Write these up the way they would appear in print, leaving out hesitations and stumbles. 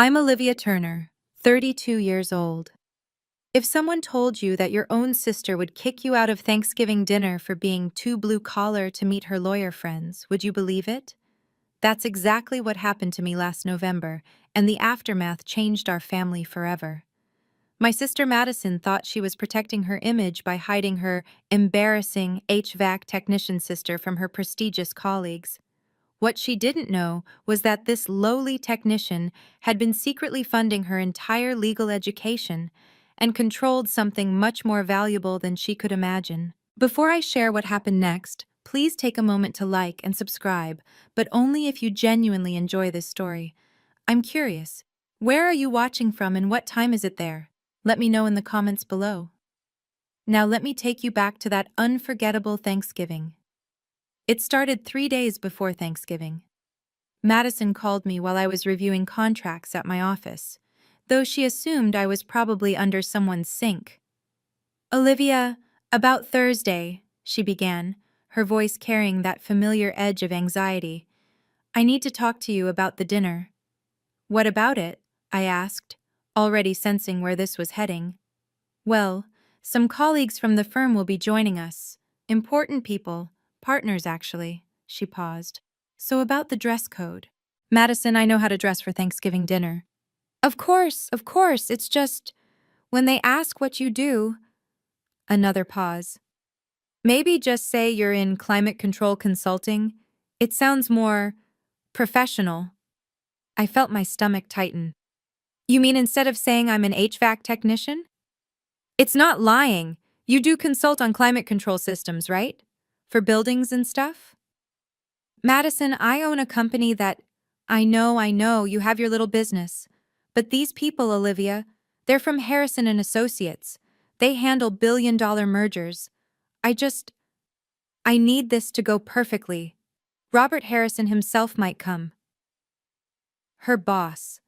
I'm Olivia Turner, 32 years old. If someone told you that your own sister would kick you out of Thanksgiving dinner for being too blue-collar to meet her lawyer friends, would you believe it? That's exactly what happened to me last November, and the aftermath changed our family forever. My sister Madison thought she was protecting her image by hiding her embarrassing HVAC technician sister from her prestigious colleagues. What she didn't know was that this lowly technician had been secretly funding her entire legal education and controlled something much more valuable than she could imagine. Before I share what happened next, please take a moment to like and subscribe, but only if you genuinely enjoy this story. I'm curious, where are you watching from and what time is it there? Let me know in the comments below. Now let me take you back to that unforgettable Thanksgiving. It started 3 days before Thanksgiving. Madison called me while I was reviewing contracts at my office, though she assumed I was probably under someone's sink. "Olivia, about Thursday," she began, her voice carrying that familiar edge of anxiety. "I need to talk to you about the dinner." "What about it?" I asked, already sensing where this was heading. "Well, some colleagues from the firm will be joining us. Important people, partners actually," she paused. "So about the dress code." "Madison, I know how to dress for Thanksgiving dinner." Of course, it's just, when they ask what you do." Another pause. "Maybe just say you're in climate control consulting. It sounds more professional." I felt my stomach tighten. "You mean instead of saying I'm an HVAC technician?" "It's not lying. You do consult on climate control systems, right? For buildings and stuff?" "Madison, I own a company that—" I know, you have your little business. But these people, Olivia, they're from Harrison and Associates. They handle billion-dollar mergers. I need this to go perfectly. Robert Harrison himself might come." Her boss.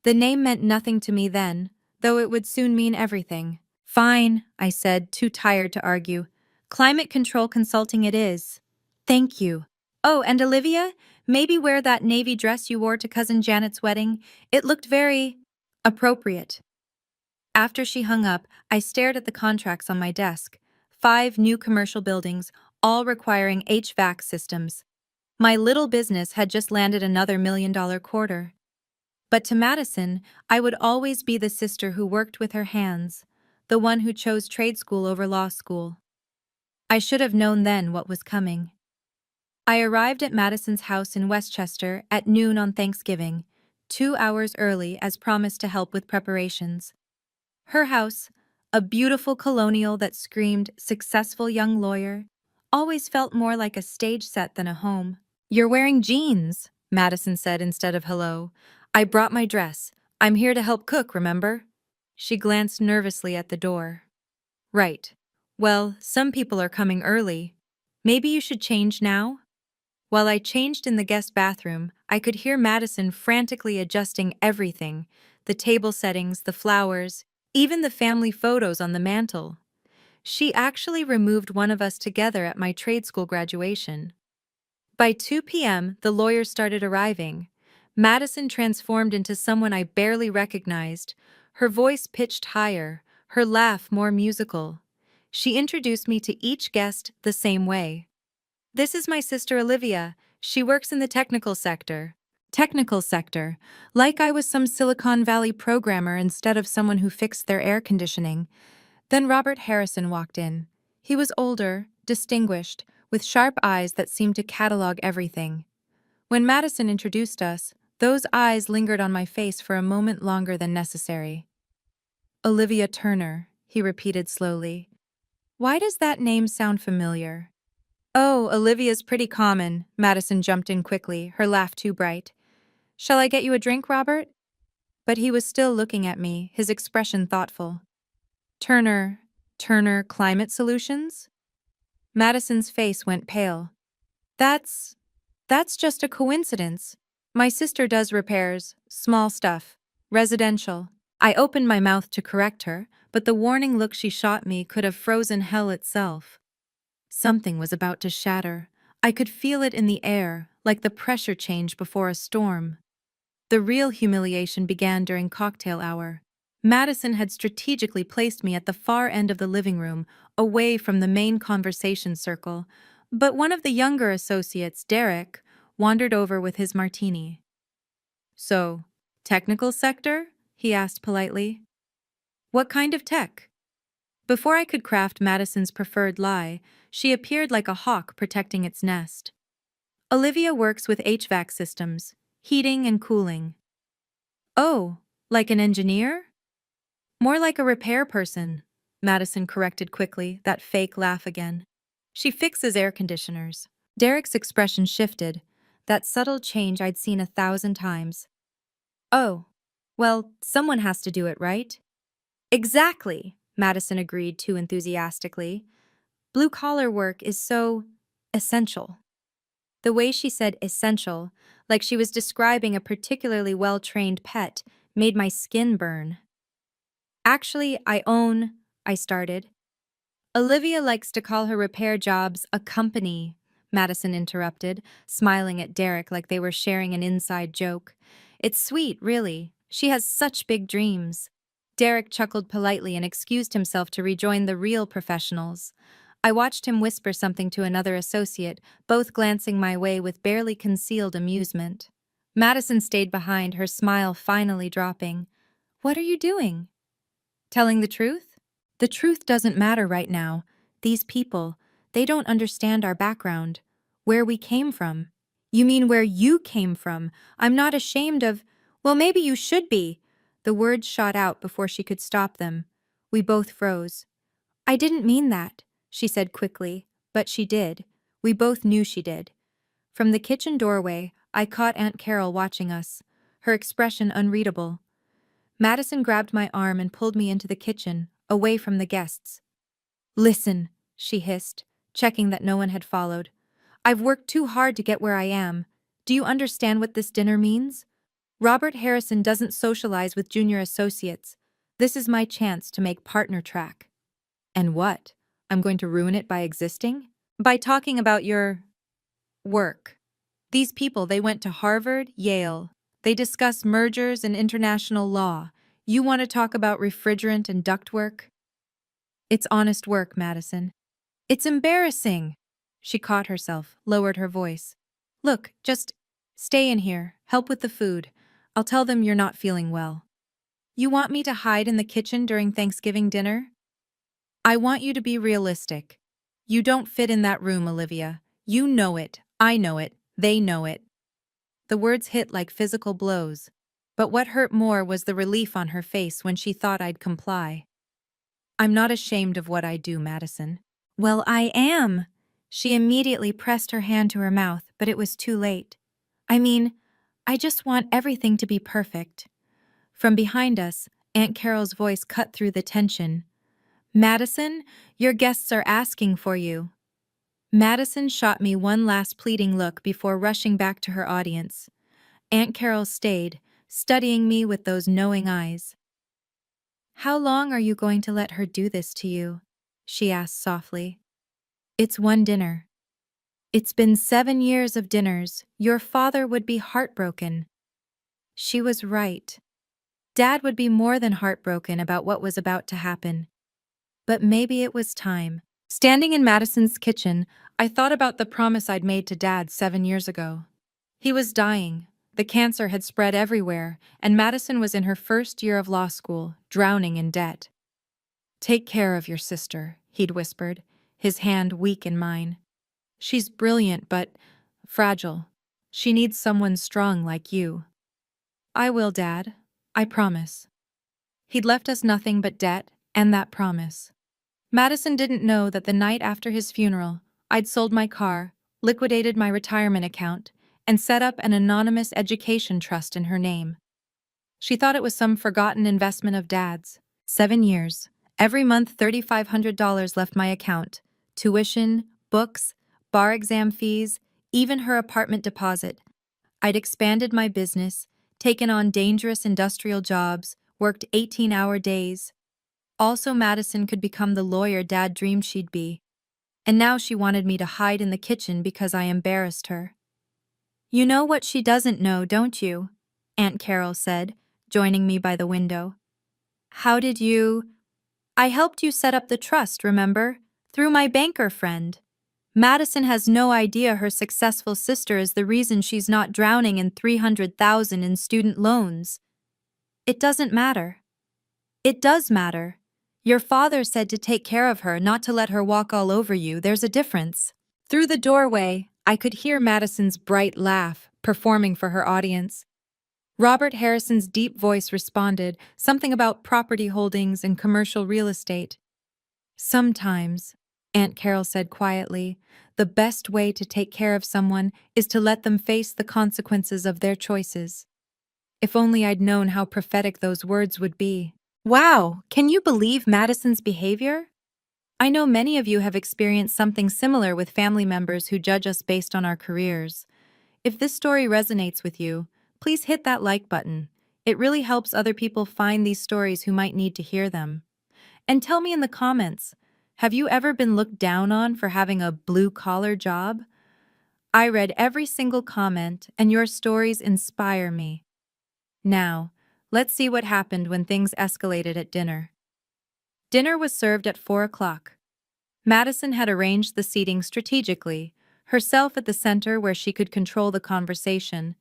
The name meant nothing to me then, though it would soon mean everything. "Fine," I said, too tired to argue. "Climate control consulting it is. Thank you. Oh, and Olivia, maybe wear that navy dress you wore to Cousin Janet's wedding. It looked very appropriate." After she hung up, I stared at the contracts on my desk. 5 new commercial buildings, all requiring HVAC systems. My little business had just landed another $1 million quarter. But to Madison, I would always be the sister who worked with her hands, the one who chose trade school over law school. I should have known then what was coming. I arrived at Madison's house in Westchester at noon on Thanksgiving, 2 hours early as promised to help with preparations. Her house, a beautiful colonial that screamed "successful young lawyer," always felt more like a stage set than a home. "You're wearing jeans," Madison said instead of hello. "I brought my dress. I'm here to help cook, remember?" She glanced nervously at the door. "Right. Well, some people are coming early. Maybe you should change now?" While I changed in the guest bathroom, I could hear Madison frantically adjusting everything: the table settings, the flowers, even the family photos on the mantel. She actually removed one of us together at my trade school graduation. By 2 p.m., the lawyers started arriving. Madison transformed into someone I barely recognized, her voice pitched higher, her laugh more musical. She introduced me to each guest the same way. "This is my sister Olivia. She works in the technical sector." Technical sector, like I was some Silicon Valley programmer instead of someone who fixed their air conditioning. Then Robert Harrison walked in. He was older, distinguished, with sharp eyes that seemed to catalog everything. When Madison introduced us, those eyes lingered on my face for a moment longer than necessary. "Olivia Turner," he repeated slowly. "Why does that name sound familiar?" "Oh, Olivia's pretty common," Madison jumped in quickly, her laugh too bright. "Shall I get you a drink, Robert?" But he was still looking at me, his expression thoughtful. Turner Climate Solutions?" Madison's face went pale. That's just a coincidence. My sister does repairs, small stuff, residential." I opened my mouth to correct her, but the warning look she shot me could have frozen hell itself. Something was about to shatter. I could feel it in the air, like the pressure change before a storm. The real humiliation began during cocktail hour. Madison had strategically placed me at the far end of the living room, away from the main conversation circle, but one of the younger associates, Derek, wandered over with his martini. So, technical sector? He asked politely. What kind of tech? Before I could craft Madison's preferred lie, she appeared like a hawk protecting its nest. Olivia works with HVAC systems, heating and cooling. Oh, like an engineer? More like a repair person, Madison corrected quickly, that fake laugh again. She fixes air conditioners. Derek's expression shifted, that subtle change I'd seen 1,000 times. Oh, well, someone has to do it, right? Exactly, Madison agreed too enthusiastically. Blue-collar work is so essential. The way she said essential, like she was describing a particularly well-trained pet, made my skin burn. Actually, I started. Olivia likes to call her repair jobs a company, Madison interrupted, smiling at Derek like they were sharing an inside joke. It's sweet, really. She has such big dreams. Derek chuckled politely and excused himself to rejoin the real professionals. I watched him whisper something to another associate, both glancing my way with barely concealed amusement. Madison stayed behind, her smile finally dropping. What are you doing? Telling the truth? The truth doesn't matter right now. These people, they don't understand our background, where we came from. You mean where you came from? I'm not ashamed of. Well, maybe you should be. The words shot out before she could stop them. We both froze. I didn't mean that, she said quickly, but she did. We both knew she did. From the kitchen doorway, I caught Aunt Carol watching us, her expression unreadable. Madison grabbed my arm and pulled me into the kitchen, away from the guests. Listen, she hissed, checking that no one had followed. I've worked too hard to get where I am. Do you understand what this dinner means? Robert Harrison doesn't socialize with junior associates. This is my chance to make partner track. And what? I'm going to ruin it by existing? By talking about your work. These people, they went to Harvard, Yale. They discuss mergers and international law. You want to talk about refrigerant and ductwork? It's honest work, Madison. It's embarrassing. She caught herself, lowered her voice. Look, just stay in here, help with the food. I'll tell them you're not feeling well. You want me to hide in the kitchen during Thanksgiving dinner? I want you to be realistic. You don't fit in that room, Olivia. You know it, I know it, they know it. The words hit like physical blows. But what hurt more was the relief on her face when she thought I'd comply. I'm not ashamed of what I do, Madison. Well, I am. She immediately pressed her hand to her mouth, but it was too late. I mean, I just want everything to be perfect. From behind us, Aunt Carol's voice cut through the tension. Madison, your guests are asking for you. Madison shot me one last pleading look before rushing back to her audience. Aunt Carol stayed, studying me with those knowing eyes. How long are you going to let her do this to you? She asked softly. It's one dinner. It's been 7 years of dinners. Your father would be heartbroken. She was right. Dad would be more than heartbroken about what was about to happen. But maybe it was time. Standing in Madison's kitchen, I thought about the promise I'd made to Dad 7 years ago. He was dying. The cancer had spread everywhere, and Madison was in her first year of law school, drowning in debt. Take care of your sister, he'd whispered, his hand weak in mine. She's brilliant, but fragile. She needs someone strong like you. I will, Dad. I promise. He'd left us nothing but debt and that promise. Madison didn't know that the night after his funeral, I'd sold my car, liquidated my retirement account, and set up an anonymous education trust in her name. She thought it was some forgotten investment of Dad's. 7 years. Every month $3,500 left my account. Tuition, books, bar exam fees, even her apartment deposit. I'd expanded my business, taken on dangerous industrial jobs, worked 18-hour days. Also, Madison could become the lawyer Dad dreamed she'd be. And now she wanted me to hide in the kitchen because I embarrassed her. You know what she doesn't know, don't you? Aunt Carol said, joining me by the window. How did you— I helped you set up the trust, remember? Through my banker friend. Madison has no idea her successful sister is the reason she's not drowning in $300,000 in student loans. It doesn't matter. It does matter. Your father said to take care of her, not to let her walk all over you. There's a difference. Through the doorway, I could hear Madison's bright laugh, performing for her audience. Robert Harrison's deep voice responded, something about property holdings and commercial real estate. Sometimes, Aunt Carol said quietly, the best way to take care of someone is to let them face the consequences of their choices. If only I'd known how prophetic those words would be. Wow, can you believe Madison's behavior? I know many of you have experienced something similar with family members who judge us based on our careers. If this story resonates with you, please hit that like button. It really helps other people find these stories who might need to hear them. And tell me in the comments, have you ever been looked down on for having a blue-collar job? I read every single comment, and your stories inspire me. Now, let's see what happened when things escalated at dinner. Dinner was served at 4 o'clock. Madison had arranged the seating strategically, herself at the center where she could control the conversation,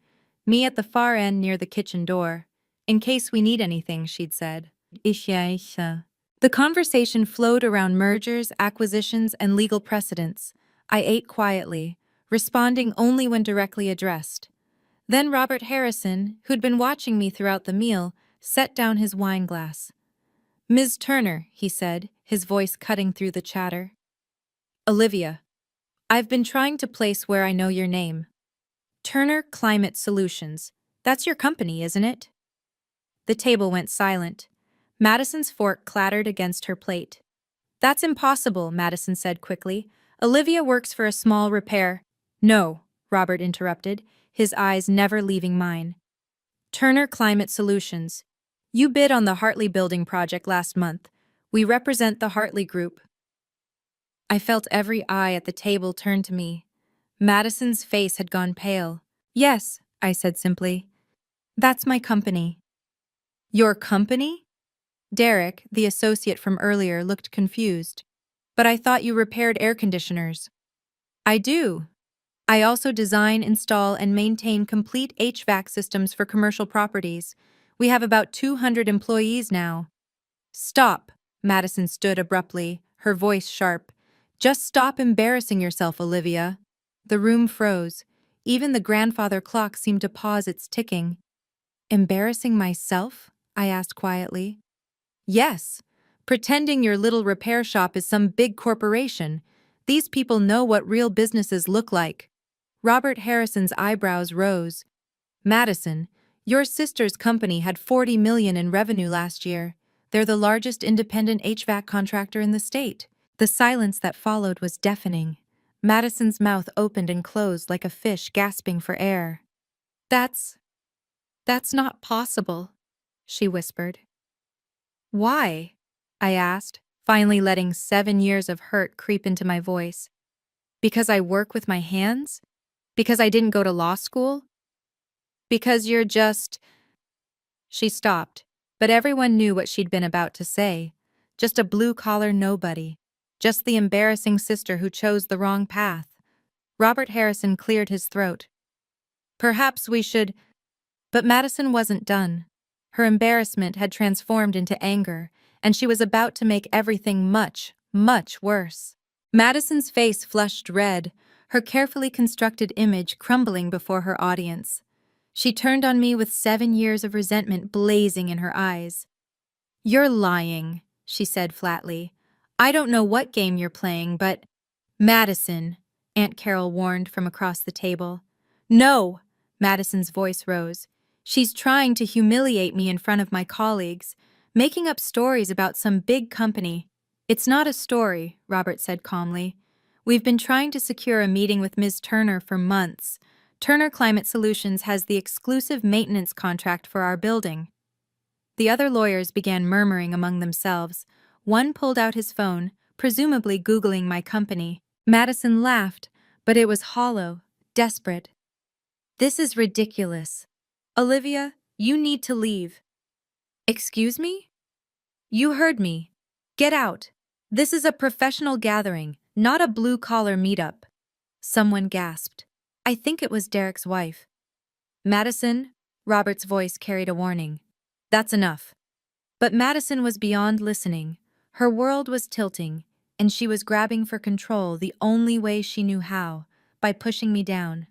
me at the far end near the kitchen door. In case we need anything, she'd said. Isha. The conversation flowed around mergers, acquisitions, and legal precedents. I ate quietly, responding only when directly addressed. Then Robert Harrison, who'd been watching me throughout the meal, set down his wine glass. Ms. Turner, he said, his voice cutting through the chatter. Olivia, I've been trying to place where I know your name. Turner Climate Solutions. That's your company, isn't it? The table went silent. Madison's fork clattered against her plate. That's impossible, Madison said quickly. Olivia works for a small repair. No, Robert interrupted, his eyes never leaving mine. Turner Climate Solutions. You bid on the Hartley building project last month. We represent the Hartley Group. I felt every eye at the table turn to me. Madison's face had gone pale. Yes, I said simply. That's my company. Your company? Derek, the associate from earlier, looked confused. But I thought you repaired air conditioners. I do. I also design, install, and maintain complete HVAC systems for commercial properties. We have about 200 employees now. Stop, Madison stood abruptly, her voice sharp. Just stop embarrassing yourself, Olivia. The room froze. Even the grandfather clock seemed to pause its ticking. Embarrassing myself? I asked quietly. Yes. Pretending your little repair shop is some big corporation. These people know what real businesses look like. Robert Harrison's eyebrows rose. Madison, your sister's company had $40 million in revenue last year. They're the largest independent HVAC contractor in the state. The silence that followed was deafening. Madison's mouth opened and closed like a fish gasping for air. That's not possible, she whispered. Why? I asked, finally letting 7 years of hurt creep into my voice. Because I work with my hands? Because I didn't go to law school? Because you're just— She stopped, but everyone knew what she'd been about to say. Just a blue-collar nobody. Just the embarrassing sister who chose the wrong path. Robert Harrison cleared his throat. Perhaps we should— But Madison wasn't done. Her embarrassment had transformed into anger, and she was about to make everything much, much worse. Madison's face flushed red, her carefully constructed image crumbling before her audience. She turned on me with 7 years of resentment blazing in her eyes. You're lying, she said flatly. I don't know what game you're playing, but— Madison, Aunt Carol warned from across the table. No, Madison's voice rose. She's trying to humiliate me in front of my colleagues, making up stories about some big company. It's not a story, Robert said calmly. We've been trying to secure a meeting with Ms. Turner for months. Turner Climate Solutions has the exclusive maintenance contract for our building. The other lawyers began murmuring among themselves. One pulled out his phone, presumably Googling my company. Madison laughed, but it was hollow, desperate. This is ridiculous. Olivia, You need to leave. Excuse me? You heard me. Get out. This is a professional gathering, not a blue-collar meetup. Someone gasped. I think it was Derek's wife. Madison, Robert's voice carried a warning. That's enough. But Madison was beyond listening. Her world was tilting, and she was grabbing for control the only way she knew how, by pushing me down.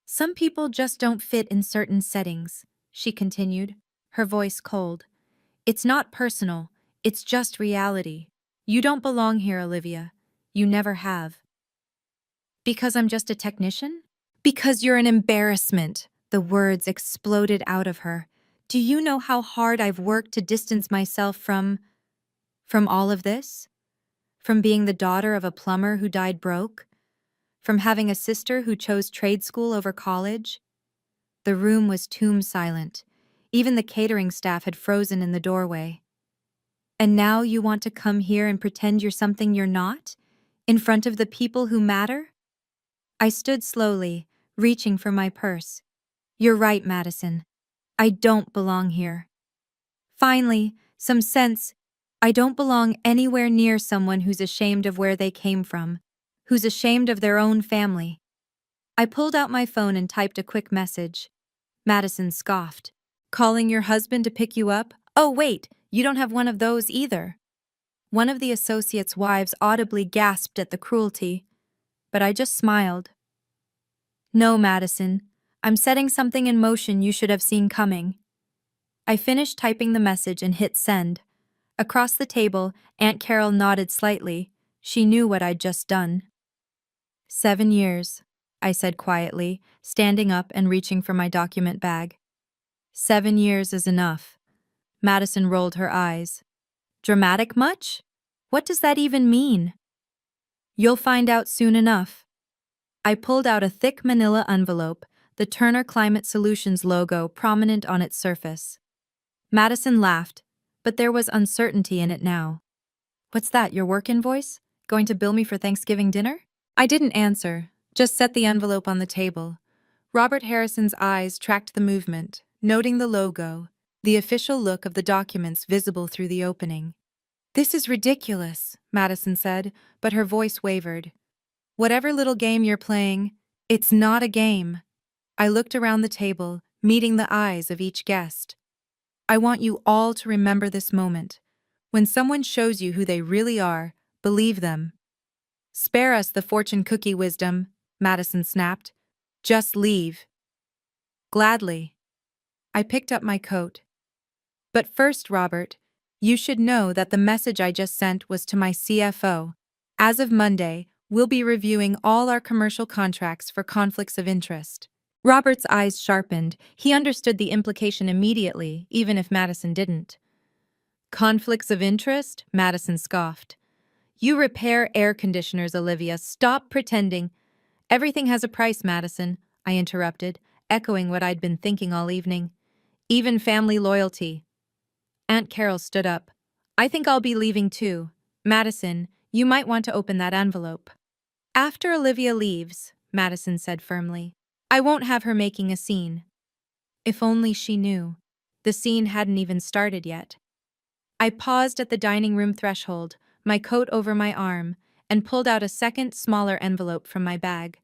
Some people just don't fit in certain settings, she continued, her voice cold. It's not personal, it's just reality. You don't belong here, Olivia. You never have. Because I'm just a technician? Because you're an embarrassment. The words exploded out of her. Do you know how hard I've worked to distance myself from all of this? From being the daughter of a plumber who died broke? From having a sister who chose trade school over college? The room was tomb silent. Even the catering staff had frozen in the doorway. And now you want to come here and pretend you're something you're not? In front of the people who matter? I stood slowly, reaching for my purse. You're right, Madison. I don't belong here. Finally, some sense. I don't belong anywhere near someone who's ashamed of where they came from, who's ashamed of their own family. I pulled out my phone and typed a quick message. Madison scoffed. Calling your husband to pick you up? Oh, wait, you don't have one of those either. One of the associates' wives audibly gasped at the cruelty, but I just smiled. No, Madison, I'm setting something in motion you should have seen coming. I finished typing the message and hit send. Across the table, Aunt Carol nodded slightly. She knew what I'd just done. 7 years, I said quietly, standing up and reaching for my document bag. 7 years is enough. Madison rolled her eyes. Dramatic much? What does that even mean? You'll find out soon enough. I pulled out a thick manila envelope, the Turner Climate Solutions logo prominent on its surface. Madison laughed, but there was uncertainty in it now. What's that, your work invoice? Going to bill me for Thanksgiving dinner? I didn't answer, just set the envelope on the table. Robert Harrison's eyes tracked the movement, noting the logo, the official look of the documents visible through the opening. This is ridiculous, Madison said, but her voice wavered. Whatever little game you're playing, it's not a game. I looked around the table, meeting the eyes of each guest. I want you all to remember this moment. When someone shows you who they really are, believe them. Spare us the fortune cookie wisdom, Madison snapped. Just leave. Gladly. I picked up my coat. But first, Robert, you should know that the message I just sent was to my CFO. As of Monday, we'll be reviewing all our commercial contracts for conflicts of interest. Robert's eyes sharpened. He understood the implication immediately, even if Madison didn't. Conflicts of interest? Madison scoffed. You repair air conditioners, Olivia. Stop pretending. Everything has a price, Madison, I interrupted, echoing what I'd been thinking all evening. Even family loyalty. Aunt Carol stood up. I think I'll be leaving too. Madison, you might want to open that envelope. After Olivia leaves, Madison said firmly. I won't have her making a scene. If only she knew. The scene hadn't even started yet. I paused at the dining room threshold, my coat over my arm, and pulled out a second, smaller envelope from my bag.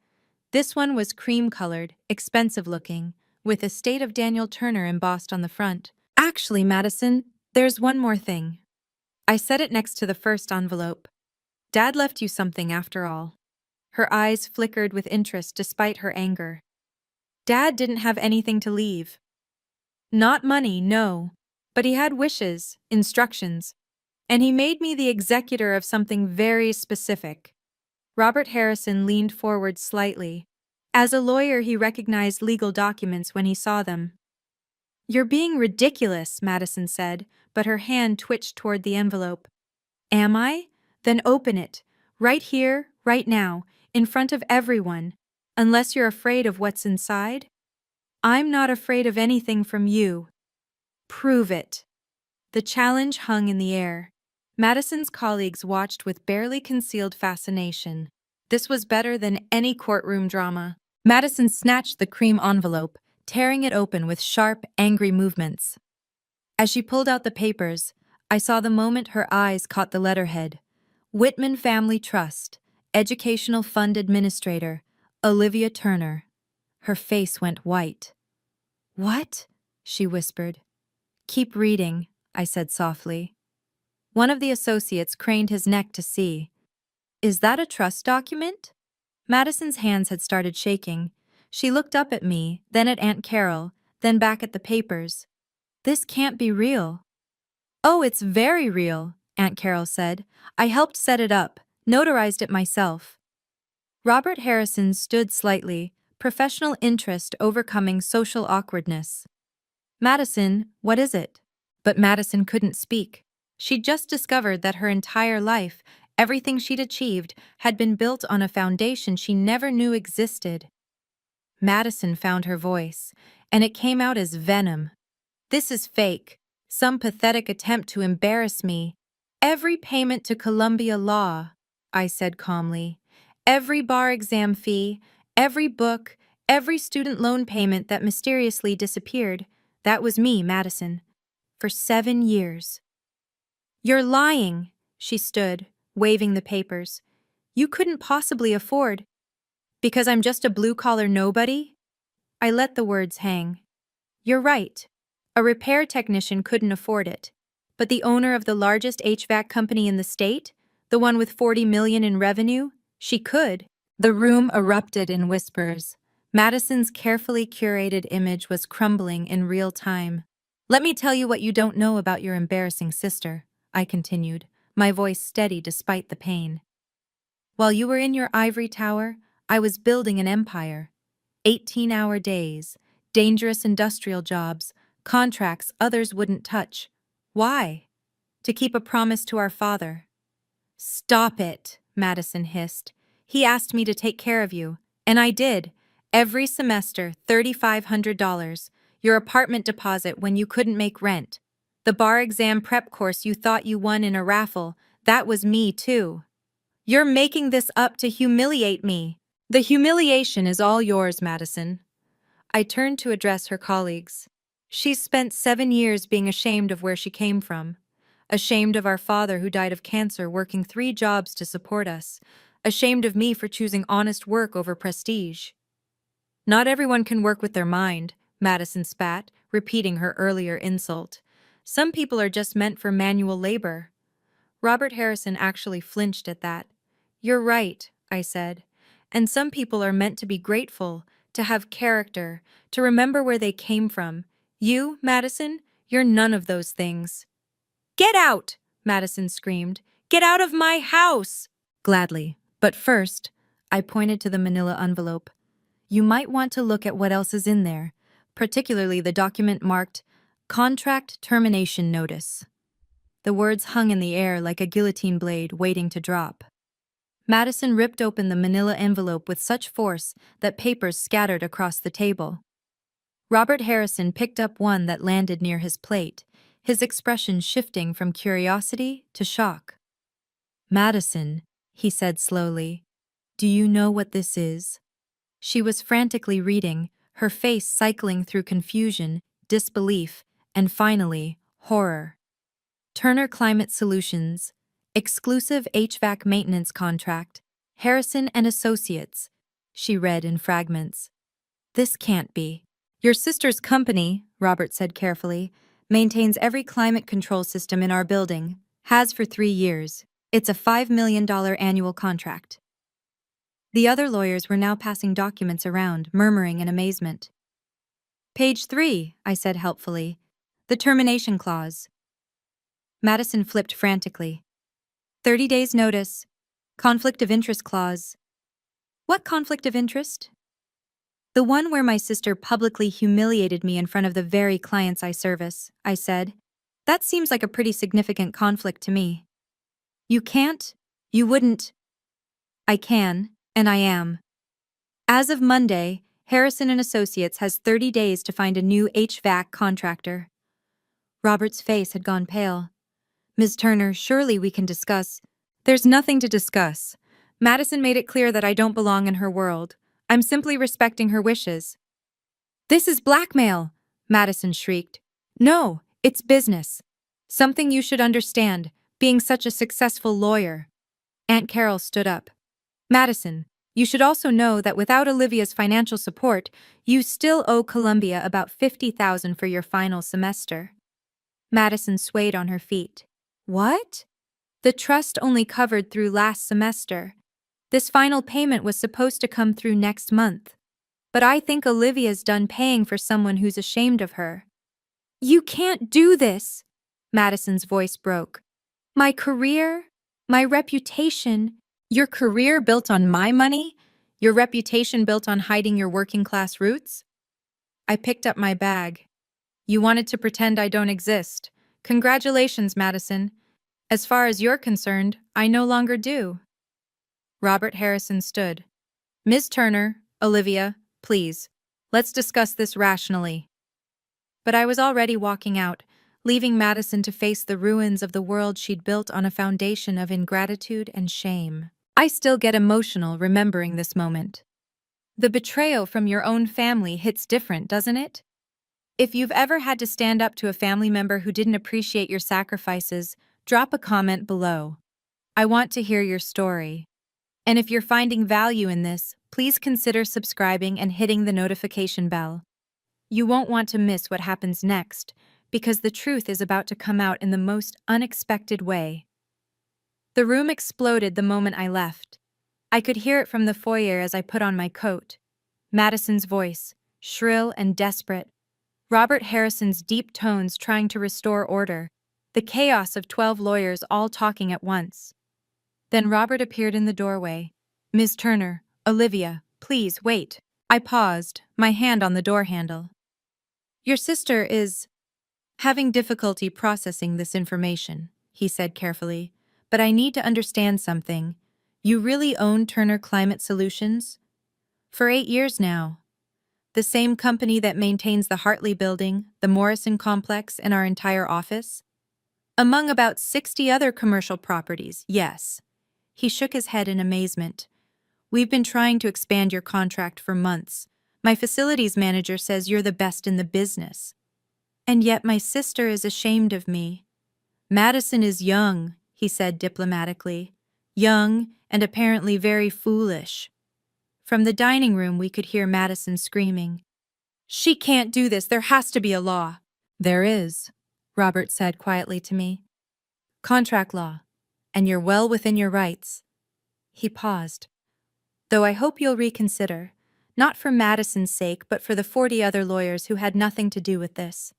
This one was cream-colored, expensive-looking, with Estate of Daniel Turner embossed on the front. Actually, Madison, there's one more thing. I set it next to the first envelope. Dad left you something after all. Her eyes flickered with interest despite her anger. Dad didn't have anything to leave. Not money, no. But he had wishes, instructions. And he made me the executor of something very specific. Robert Harrison leaned forward slightly. As a lawyer, he recognized legal documents when he saw them. You're being ridiculous, Madison said, but her hand twitched toward the envelope. Am I? Then open it. Right here, right now, in front of everyone. Unless you're afraid of what's inside? I'm not afraid of anything from you. Prove it. The challenge hung in the air. Madison's colleagues watched with barely concealed fascination. This was better than any courtroom drama. Madison snatched the cream envelope, tearing it open with sharp, angry movements. As she pulled out the papers, I saw the moment her eyes caught the letterhead. Whitman Family Trust, Educational Fund Administrator, Olivia Turner. Her face went white. "What?" she whispered. "Keep reading," I said softly. One of the associates craned his neck to see. "Is that a trust document?" Madison's hands had started shaking. She looked up at me, then at Aunt Carol, then back at the papers. "This can't be real." "Oh, it's very real," Aunt Carol said. "I helped set it up, notarized it myself." Robert Harrison stood slightly, professional interest overcoming social awkwardness. "Madison, what is it?" But Madison couldn't speak. She'd just discovered that her entire life, everything she'd achieved, had been built on a foundation she never knew existed. Madison found her voice, and it came out as venom. "This is fake. Some pathetic attempt to embarrass me. Every payment to Columbia Law," I said calmly. "Every bar exam fee, every book, every student loan payment that mysteriously disappeared. That was me, Madison. For 7 years." "You're lying," she stood, waving the papers. "You couldn't possibly afford—" "Because I'm just a blue-collar nobody?" I let the words hang. "You're right. A repair technician couldn't afford it. But the owner of the largest HVAC company in the state, the one with 40 million in revenue, she could." The room erupted in whispers. Madison's carefully curated image was crumbling in real time. "Let me tell you what you don't know about your embarrassing sister," I continued, my voice steady despite the pain. "While you were in your ivory tower, I was building an empire. 18-hour days, dangerous industrial jobs, contracts others wouldn't touch. Why? To keep a promise to our father." "Stop it," Madison hissed. "He asked me to take care of you, and I did. Every semester, $3,500. Your apartment deposit when you couldn't make rent. The bar exam prep course you thought you won in a raffle, that was me too. You're making this up to humiliate me." "The humiliation is all yours, Madison." I turned to address her colleagues. "She's spent 7 years being ashamed of where she came from. Ashamed of our father who died of cancer working 3 jobs to support us. Ashamed of me for choosing honest work over prestige." "Not everyone can work with their mind," Madison spat, repeating her earlier insult. "Some people are just meant for manual labor." Robert Harrison actually flinched at that. "You're right," I said. "And some people are meant to be grateful, to have character, to remember where they came from. You, Madison, you're none of those things." "Get out!" Madison screamed. "Get out of my house!" "Gladly. But first," I pointed to the manila envelope, "you might want to look at what else is in there, particularly the document marked Contract Termination Notice." The words hung in the air like a guillotine blade waiting to drop. Madison ripped open the manila envelope with such force that papers scattered across the table. Robert Harrison picked up one that landed near his plate, his expression shifting from curiosity to shock. "Madison," he said slowly, "do you know what this is?" She was frantically reading, her face cycling through confusion, disbelief, and finally, horror. "Turner Climate Solutions, exclusive HVAC maintenance contract, Harrison and Associates," she read in fragments. "This can't be." "Your sister's company," Robert said carefully, "maintains every climate control system in our building, has for 3 years. It's a $5 million annual contract." The other lawyers were now passing documents around, murmuring in amazement. "Page 3, I said helpfully. "The termination clause." Madison flipped frantically. 30 days notice. Conflict of interest clause." "What conflict of interest?" "The one where my sister publicly humiliated me in front of the very clients I service," I said. "That seems like a pretty significant conflict to me." "You can't? You wouldn't?" "I can, and I am. As of Monday, Harrison and Associates has 30 days to find a new HVAC contractor." Robert's face had gone pale. "Ms. Turner, surely we can discuss—" "There's nothing to discuss. Madison made it clear that I don't belong in her world. I'm simply respecting her wishes." This is blackmail, Madison shrieked. No, it's business. Something you should understand, being such a successful lawyer. Aunt Carol stood up. Madison, you should also know that without Olivia's financial support, you still owe Columbia about $50,000 for your final semester. Madison swayed on her feet. What? The trust only covered through last semester. This final payment was supposed to come through next month. But I think Olivia's done paying for someone who's ashamed of her. You can't do this, Madison's voice broke. My career, my reputation. Your career built on my money? Your reputation built on hiding your working-class roots? I picked up my bag. You wanted to pretend I don't exist. Congratulations, Madison. As far as you're concerned, I no longer do. Robert Harrison stood. Ms. Turner, Olivia, please, let's discuss this rationally. But I was already walking out, leaving Madison to face the ruins of the world she'd built on a foundation of ingratitude and shame. I still get emotional remembering this moment. The betrayal from your own family hits different, doesn't it? If you've ever had to stand up to a family member who didn't appreciate your sacrifices, drop a comment below. I want to hear your story. And if you're finding value in this, please consider subscribing and hitting the notification bell. You won't want to miss what happens next, because the truth is about to come out in the most unexpected way. The room exploded the moment I left. I could hear it from the foyer as I put on my coat. Madison's voice, shrill and desperate. Robert Harrison's deep tones trying to restore order. The chaos of 12 lawyers all talking at once. Then Robert appeared in the doorway. Ms. Turner, Olivia, please wait. I paused, my hand on the door handle. Your sister is having difficulty processing this information, he said carefully, but I need to understand something. You really own Turner Climate Solutions? For 8 years now. The same company that maintains the Hartley Building, the Morrison Complex, and our entire office? Among about 60 other commercial properties, yes. He shook his head in amazement. We've been trying to expand your contract for months. My facilities manager says you're the best in the business. And yet my sister is ashamed of me. Madison is young, he said diplomatically. Young and apparently very foolish. From the dining room we could hear Madison screaming. She can't do this, there has to be a law. There is, Robert said quietly to me. Contract law, and you're well within your rights. He paused. Though I hope you'll reconsider, not for Madison's sake, but for the 40 other lawyers who had nothing to do with this.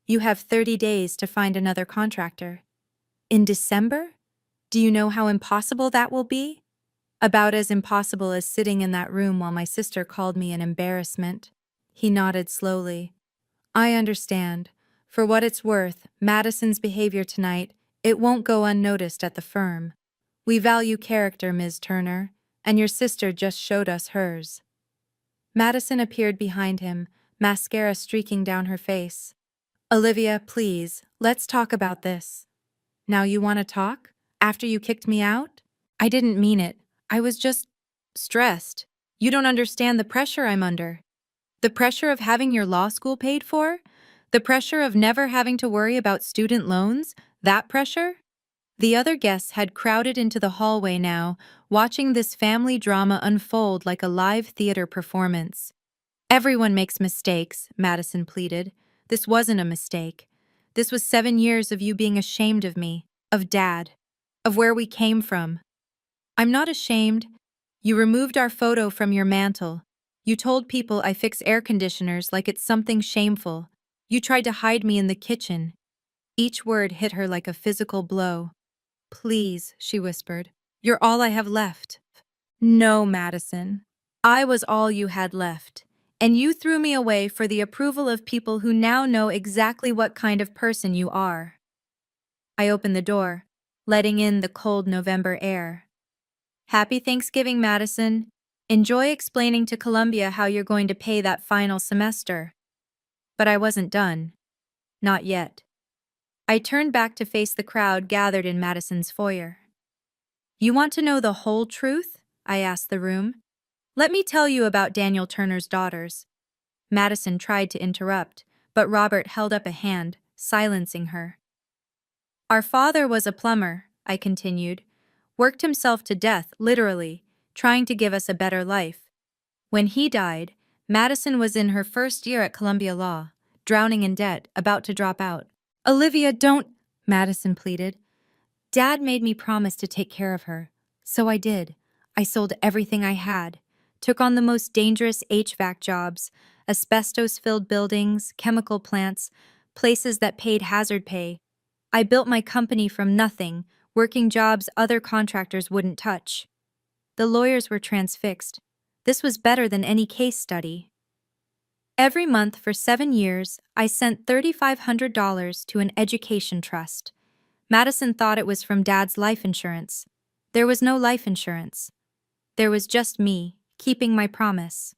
You have 30 days to find another contractor. In December? Do you know how impossible that will be? About as impossible as sitting in that room while my sister called me an embarrassment. He nodded slowly. I understand. For what it's worth, Madison's behavior tonight, it won't go unnoticed at the firm. We value character, Ms. Turner, and your sister just showed us hers. Madison appeared behind him, mascara streaking down her face. Olivia, please, let's talk about this. Now you want to talk? After you kicked me out? I didn't mean it. I was just stressed. You don't understand the pressure I'm under. The pressure of having your law school paid for? The pressure of never having to worry about student loans? That pressure? The other guests had crowded into the hallway now, watching this family drama unfold like a live theater performance. Everyone makes mistakes, Madison pleaded. This wasn't a mistake. This was 7 years of you being ashamed of me, of Dad, of where we came from. I'm not ashamed. You removed our photo from your mantle. You told people I fix air conditioners like it's something shameful. You tried to hide me in the kitchen. Each word hit her like a physical blow. Please, she whispered. You're all I have left. No, Madison. I was all you had left. And you threw me away for the approval of people who now know exactly what kind of person you are. I opened the door, letting in the cold November air. Happy Thanksgiving, Madison. Enjoy explaining to Columbia how you're going to pay that final semester. But I wasn't done. Not yet. I turned back to face the crowd gathered in Madison's foyer. You want to know the whole truth? I asked the room. Let me tell you about Daniel Turner's daughters. Madison tried to interrupt, but Robert held up a hand, silencing her. Our father was a plumber, I continued, worked himself to death, literally, trying to give us a better life. When he died, Madison was in her first year at Columbia Law, drowning in debt, about to drop out. Olivia, don't, Madison pleaded. Dad made me promise to take care of her. So I did. I sold everything I had, took on the most dangerous HVAC jobs, asbestos-filled buildings, chemical plants, places that paid hazard pay. I built my company from nothing, working jobs other contractors wouldn't touch. The lawyers were transfixed. This was better than any case study. Every month for 7 years, I sent $3,500 to an education trust. Madison thought it was from Dad's life insurance. There was no life insurance. There was just me, keeping my promise.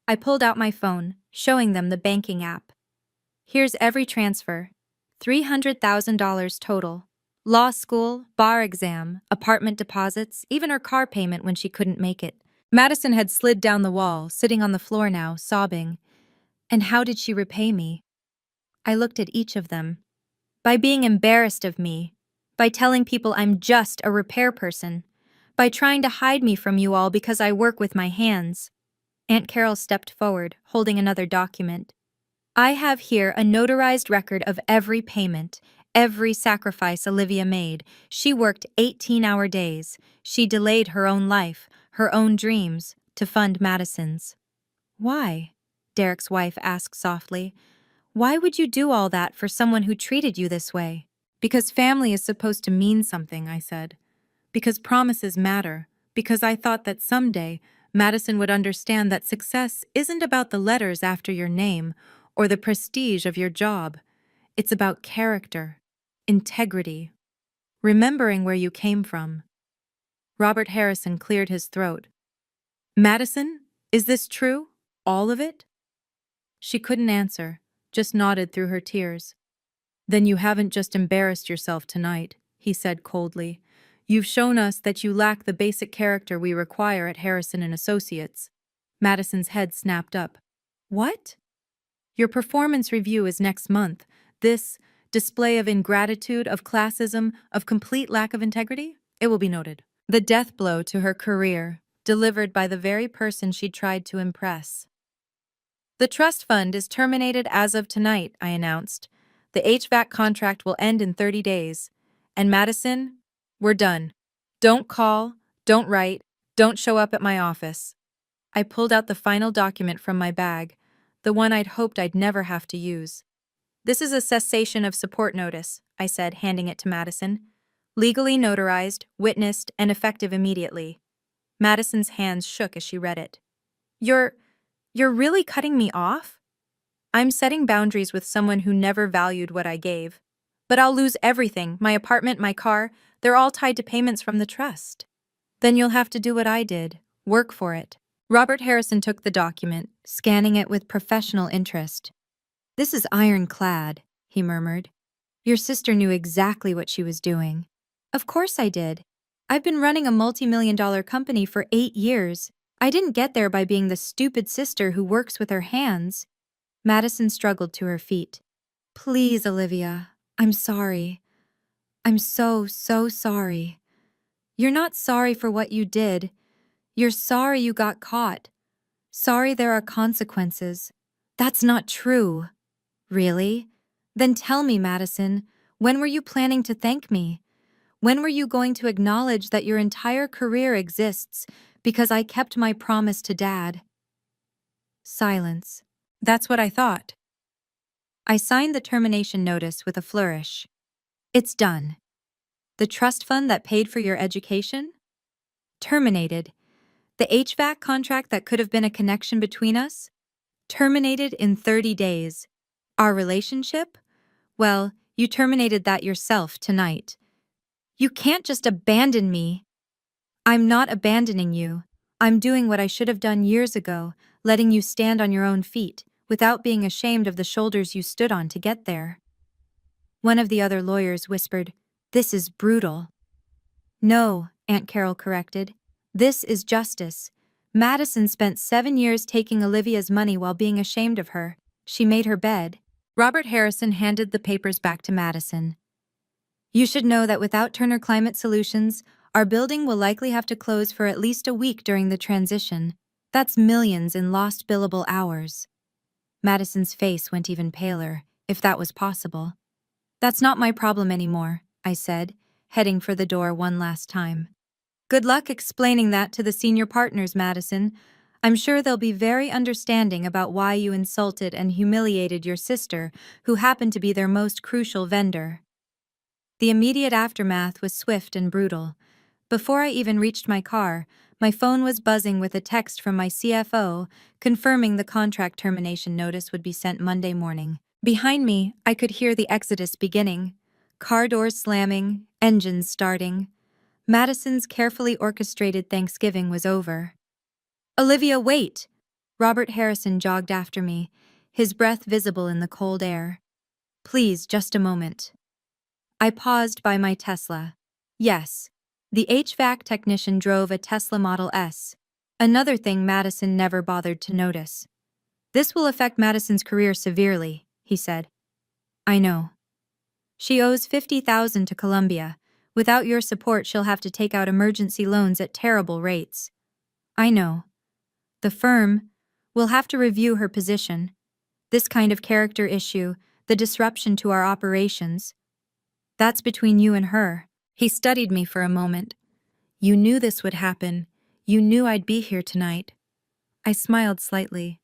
I pulled out my phone, showing them the banking app. Here's every transfer. $300,000 total. Law school, bar exam, apartment deposits, even her car payment when she couldn't make it. Madison had slid down the wall, sitting on the floor now, sobbing. And how did she repay me? I looked at each of them. By being embarrassed of me. By telling people I'm just a repair person. By trying to hide me from you all because I work with my hands. Aunt Carol stepped forward, holding another document. I have here a notarized record of every payment, every sacrifice Olivia made. She worked 18-hour days. She delayed her own life, her own dreams, to fund Madison's. Why? Derek's wife asked softly. Why would you do all that for someone who treated you this way? Because family is supposed to mean something, I said. Because promises matter. Because I thought that someday Madison would understand that success isn't about the letters after your name or the prestige of your job. It's about character, integrity, remembering where you came from. Robert Harrison cleared his throat. Madison, is this true? All of it? She couldn't answer, just nodded through her tears. Then you haven't just embarrassed yourself tonight, he said coldly. You've shown us that you lack the basic character we require at Harrison and Associates. Madison's head snapped up. What? Your performance review is next month. This display of ingratitude, of classism, of complete lack of integrity? It will be noted. The death blow to her career, delivered by the very person she tried to impress. The trust fund is terminated as of tonight, I announced. The HVAC contract will end in 30 days. And Madison, we're done. Don't call, don't write, don't show up at my office. I pulled out the final document from my bag, the one I'd hoped I'd never have to use. This is a cessation of support notice, I said, handing it to Madison. Legally notarized, witnessed, and effective immediately. Madison's hands shook as she read it. You're really cutting me off? I'm setting boundaries with someone who never valued what I gave. But I'll lose everything, my apartment, my car, they're all tied to payments from the trust. Then you'll have to do what I did, work for it. Robert Harrison took the document, scanning it with professional interest. This is ironclad, he murmured. Your sister knew exactly what she was doing. Of course I did. I've been running a multi-million-dollar company for 8 years. I didn't get there by being the stupid sister who works with her hands. Madison struggled to her feet. Please, Olivia, I'm sorry. I'm so sorry. You're not sorry for what you did. You're sorry you got caught. Sorry there are consequences. That's not true. Really? Then tell me, Madison, when were you planning to thank me? When were you going to acknowledge that your entire career exists because I kept my promise to Dad? Silence. That's what I thought. I signed the termination notice with a flourish. It's done. The trust fund that paid for your education? Terminated. The HVAC contract that could have been a connection between us? Terminated in 30 days. Our relationship? Well, you terminated that yourself tonight. You can't just abandon me. I'm not abandoning you. I'm doing what I should have done years ago, letting you stand on your own feet, without being ashamed of the shoulders you stood on to get there. One of the other lawyers whispered, This is brutal. No, Aunt Carol corrected. This is justice. Madison spent 7 years taking Olivia's money while being ashamed of her. She made her bed. Robert Harrison handed the papers back to Madison. You should know that without Turner Climate Solutions, our building will likely have to close for at least a week during the transition. That's millions in lost billable hours. Madison's face went even paler, if that was possible. That's not my problem anymore, I said, heading for the door one last time. Good luck explaining that to the senior partners, Madison. I'm sure they'll be very understanding about why you insulted and humiliated your sister, who happened to be their most crucial vendor. The immediate aftermath was swift and brutal. Before I even reached my car, my phone was buzzing with a text from my CFO confirming the contract termination notice would be sent Monday morning. Behind me, I could hear the exodus beginning. Car doors slamming, engines starting. Madison's carefully orchestrated Thanksgiving was over. Olivia, wait! Robert Harrison jogged after me, his breath visible in the cold air. Please, just a moment. I paused by my Tesla. Yes, the HVAC technician drove a Tesla Model S. Another thing Madison never bothered to notice. This will affect Madison's career severely, he said. I know. She owes $50,000 to Columbia. Without your support, she'll have to take out emergency loans at terrible rates. I know. The firm will have to review her position. This kind of character issue, the disruption to our operations, that's between you and her. He studied me for a moment. You knew this would happen. You knew I'd be here tonight. I smiled slightly.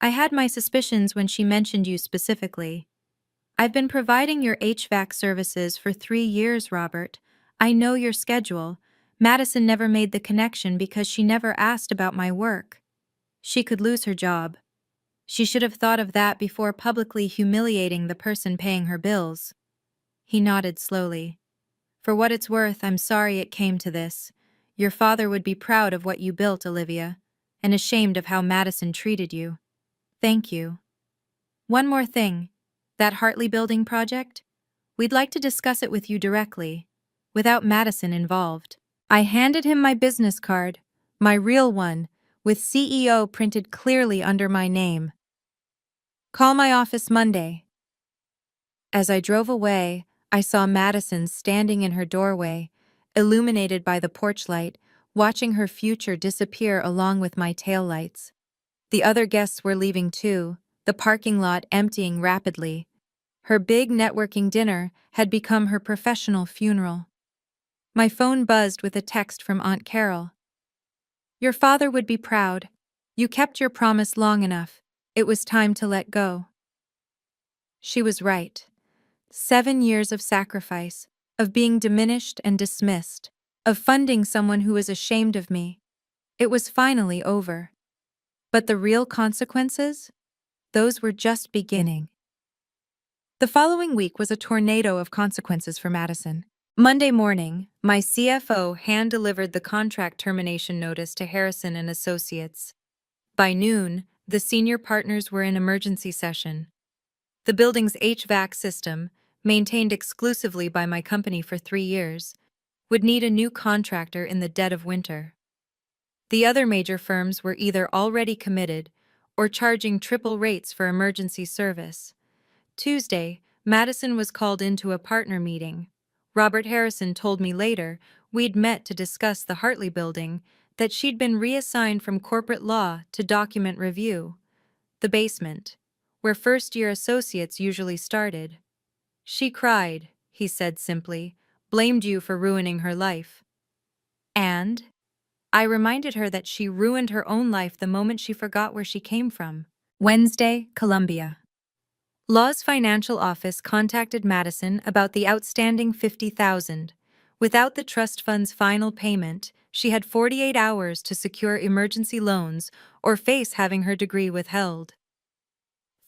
I had my suspicions when she mentioned you specifically. I've been providing your HVAC services for 3 years, Robert. I know your schedule. Madison never made the connection because she never asked about my work. She could lose her job. She should have thought of that before publicly humiliating the person paying her bills. He nodded slowly. For what it's worth, I'm sorry it came to this. Your father would be proud of what you built, Olivia, and ashamed of how Madison treated you. Thank you. One more thing. That Hartley Building project? We'd like to discuss it with you directly, without Madison involved. I handed him my business card, my real one, with CEO printed clearly under my name. Call my office Monday. As I drove away, I saw Madison standing in her doorway, illuminated by the porch light, watching her future disappear along with my taillights. The other guests were leaving too, the parking lot emptying rapidly. Her big networking dinner had become her professional funeral. My phone buzzed with a text from Aunt Carol. Your father would be proud. You kept your promise long enough. It was time to let go. She was right. 7 years of sacrifice, of being diminished and dismissed, of funding someone who was ashamed of me. It was finally over. But the real consequences? Those were just beginning. The following week was a tornado of consequences for Madison. Monday morning, my CFO hand-delivered the contract termination notice to Harrison and Associates. By noon, the senior partners were in emergency session. The building's HVAC system, maintained exclusively by my company for 3 years, would need a new contractor in the dead of winter. The other major firms were either already committed or charging triple rates for emergency service. Tuesday, Madison was called into a partner meeting. Robert Harrison told me later we'd met to discuss the Hartley Building, that she'd been reassigned from corporate law to document review, the basement, where first-year associates usually started. She cried, he said simply, blamed you for ruining her life. And I reminded her that she ruined her own life the moment she forgot where she came from. Wednesday, Columbia. Law's financial office contacted Madison about the outstanding $50,000. Without the trust fund's final payment, she had 48 hours to secure emergency loans or face having her degree withheld.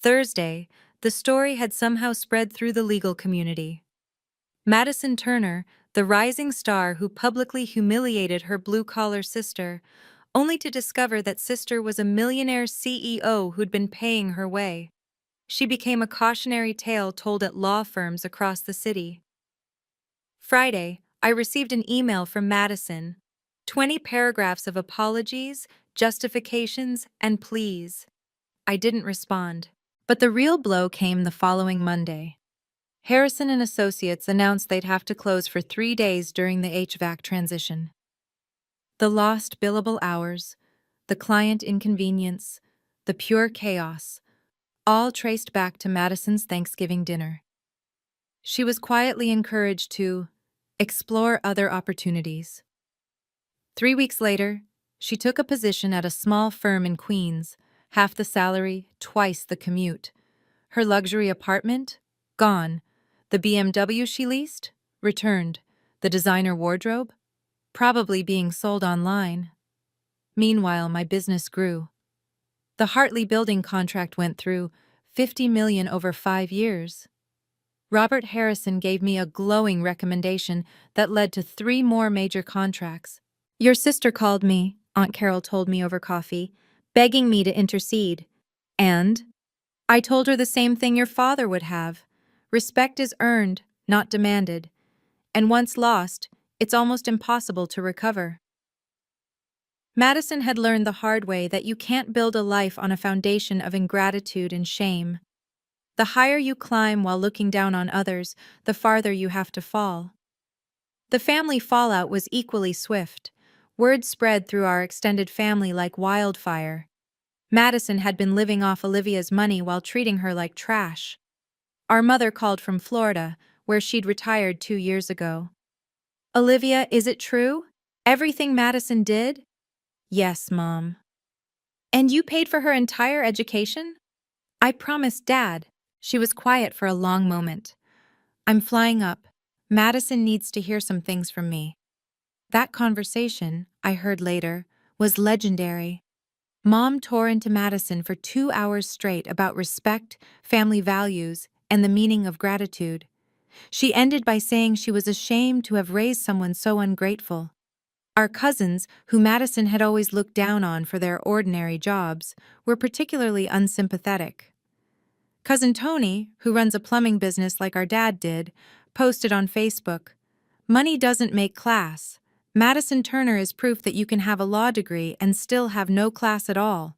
Thursday, the story had somehow spread through the legal community. Madison Turner, the rising star who publicly humiliated her blue-collar sister, only to discover that sister was a millionaire CEO who'd been paying her way. She became a cautionary tale told at law firms across the city. Friday, I received an email from Madison. 20 paragraphs of apologies, justifications, and pleas. I didn't respond. But the real blow came the following Monday. Harrison and Associates announced they'd have to close for 3 days during the HVAC transition. The lost billable hours, the client inconvenience, the pure chaos, all traced back to Madison's Thanksgiving dinner. She was quietly encouraged to explore other opportunities. 3 weeks later, she took a position at a small firm in Queens, half the salary, twice the commute. Her luxury apartment? Gone. The BMW she leased? Returned. The designer wardrobe? Probably being sold online. Meanwhile, my business grew. The Hartley building contract went through, $50 million over 5 years. Robert Harrison gave me a glowing recommendation that led to 3 more major contracts. Your sister called me, Aunt Carol told me over coffee, begging me to intercede. And I told her the same thing your father would have. Respect is earned, not demanded. And once lost, it's almost impossible to recover. Madison had learned the hard way that you can't build a life on a foundation of ingratitude and shame. The higher you climb while looking down on others, the farther you have to fall. The family fallout was equally swift. Word spread through our extended family like wildfire. Madison had been living off Olivia's money while treating her like trash. Our mother called from Florida, where she'd retired 2 years ago. Olivia, is it true? Everything Madison did? Yes, Mom. And you paid for her entire education? I promised Dad. She was quiet for a long moment. I'm flying up. Madison needs to hear some things from me. That conversation, I heard later, was legendary. Mom tore into Madison for 2 hours straight about respect, family values, and the meaning of gratitude. She ended by saying she was ashamed to have raised someone so ungrateful. Our cousins, who Madison had always looked down on for their ordinary jobs, were particularly unsympathetic. Cousin Tony, who runs a plumbing business like our dad did, posted on Facebook, "Money doesn't make class. Madison Turner is proof that you can have a law degree and still have no class at all."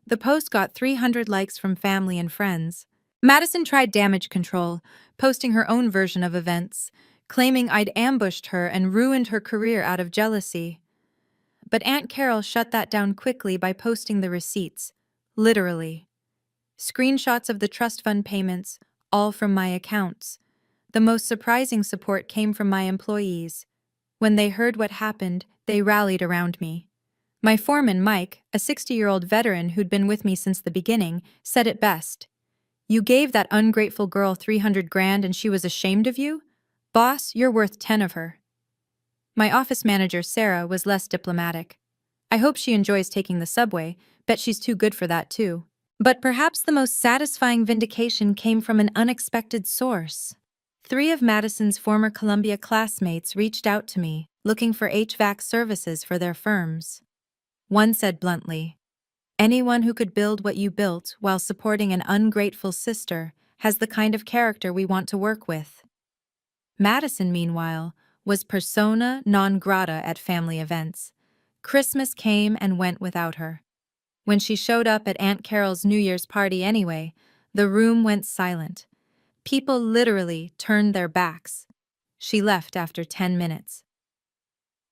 The post got 300 likes from family and friends. Madison tried damage control, posting her own version of events, claiming I'd ambushed her and ruined her career out of jealousy. But Aunt Carol shut that down quickly by posting the receipts, literally. Screenshots of the trust fund payments, all from my accounts. The most surprising support came from my employees. When they heard what happened, they rallied around me. My foreman, Mike, a 60-year-old veteran who'd been with me since the beginning, said it best. You gave that ungrateful girl 300 grand and she was ashamed of you? Boss, you're worth 10 of her. My office manager, Sarah, was less diplomatic. I hope she enjoys taking the subway. Bet she's too good for that, too. But perhaps the most satisfying vindication came from an unexpected source. 3 of Madison's former Columbia classmates reached out to me, looking for HVAC services for their firms. One said bluntly, "Anyone who could build what you built while supporting an ungrateful sister has the kind of character we want to work with." Madison, meanwhile, was persona non grata at family events. Christmas came and went without her. When she showed up at Aunt Carol's New Year's party anyway, the room went silent. People literally turned their backs. She left after 10 minutes.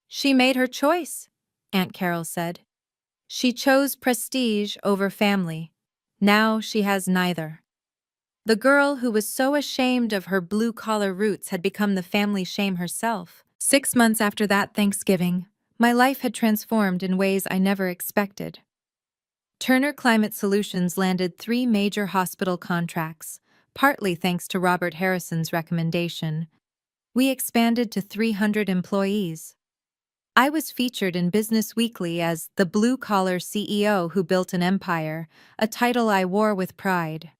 She made her choice, Aunt Carol said. She chose prestige over family. Now she has neither. The girl who was so ashamed of her blue-collar roots had become the family shame herself. 6 months after that Thanksgiving, my life had transformed in ways I never expected. Turner Climate Solutions landed 3 major hospital contracts, partly thanks to Robert Harrison's recommendation. We expanded to 300 employees. I was featured in Business Weekly as the blue-collar CEO who built an empire, a title I wore with pride.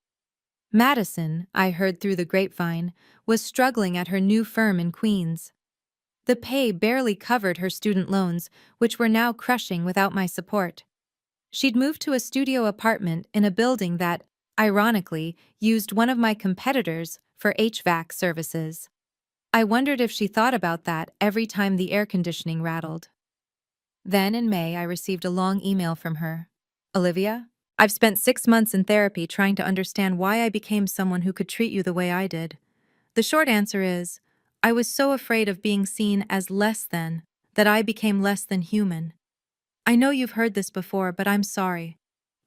Madison, I heard through the grapevine, was struggling at her new firm in Queens. The pay barely covered her student loans, which were now crushing without my support. She'd moved to a studio apartment in a building that, ironically, used one of my competitors for HVAC services. I wondered if she thought about that every time the air conditioning rattled. Then in May, I received a long email from her. Olivia, I've spent 6 months in therapy trying to understand why I became someone who could treat you the way I did. The short answer is, I was so afraid of being seen as less than that I became less than human. I know you've heard this before, but I'm sorry.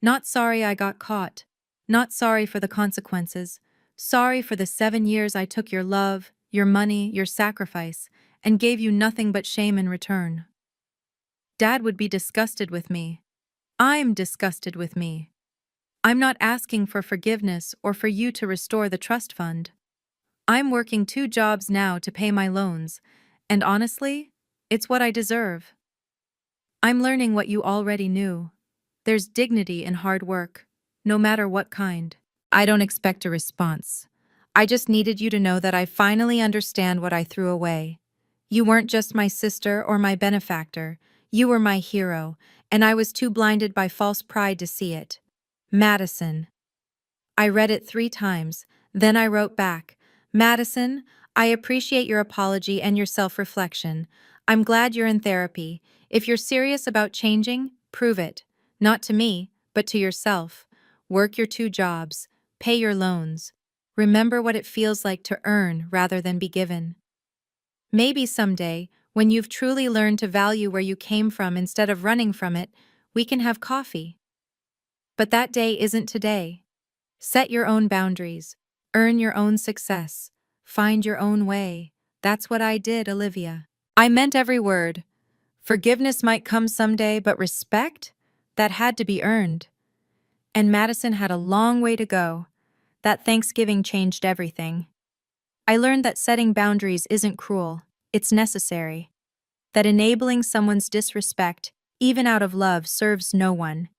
Not sorry I got caught. Not sorry for the consequences. Sorry for the 7 years I took your love, your money, your sacrifice, and gave you nothing but shame in return. Dad would be disgusted with me. I'm disgusted with me. I'm not asking for forgiveness or for you to restore the trust fund. I'm working 2 jobs now to pay my loans, and honestly, it's what I deserve. I'm learning what you already knew. There's dignity in hard work, no matter what kind. I don't expect a response. I just needed you to know that I finally understand what I threw away. You weren't just my sister or my benefactor, you were my hero, and I was too blinded by false pride to see it. Madison. I read it 3 times, then I wrote back, Madison, I appreciate your apology and your self-reflection. I'm glad you're in therapy. If you're serious about changing, prove it. Not to me, but to yourself. Work your 2 jobs. Pay your loans. Remember what it feels like to earn rather than be given. Maybe someday, when you've truly learned to value where you came from instead of running from it, we can have coffee. But that day isn't today. Set your own boundaries. Earn your own success. Find your own way. That's what I did, Olivia. I meant every word. Forgiveness might come someday, but respect? That had to be earned. And Madison had a long way to go. That Thanksgiving changed everything. I learned that setting boundaries isn't cruel, it's necessary. That enabling someone's disrespect, even out of love, serves no one.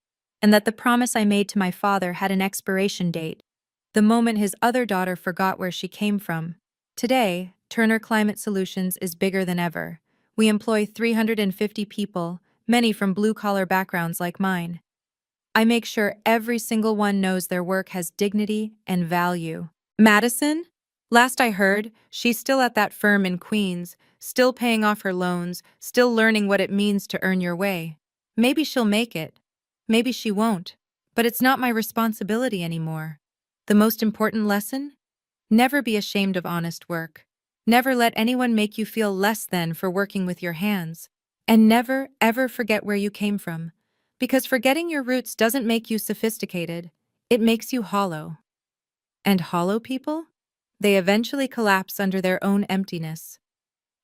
And that the promise I made to my father had an expiration date, the moment his other daughter forgot where she came from. Today, Turner Climate Solutions is bigger than ever. We employ 350 people, many from blue-collar backgrounds like mine. I make sure every single one knows their work has dignity and value. Madison? Last I heard, she's still at that firm in Queens, still paying off her loans, still learning what it means to earn your way. Maybe she'll make it. Maybe she won't. But it's not my responsibility anymore. The most important lesson? Never be ashamed of honest work. Never let anyone make you feel less than for working with your hands. And never, ever forget where you came from. Because forgetting your roots doesn't make you sophisticated. It makes you hollow. And hollow people? They eventually collapse under their own emptiness.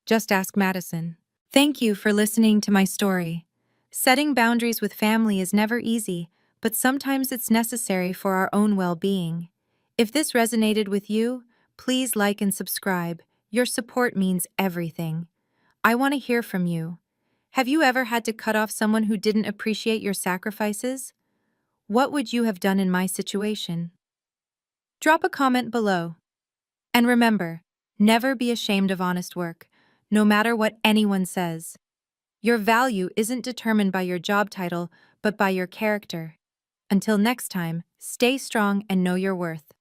Just ask Madison. Thank you for listening to my story. Setting boundaries with family is never easy, but sometimes it's necessary for our own well-being. If this resonated with you, please like and subscribe. Your support means everything. I want to hear from you. Have you ever had to cut off someone who didn't appreciate your sacrifices? What would you have done in my situation? Drop a comment below. And remember, never be ashamed of honest work, no matter what anyone says. Your value isn't determined by your job title, but by your character. Until next time, stay strong and know your worth.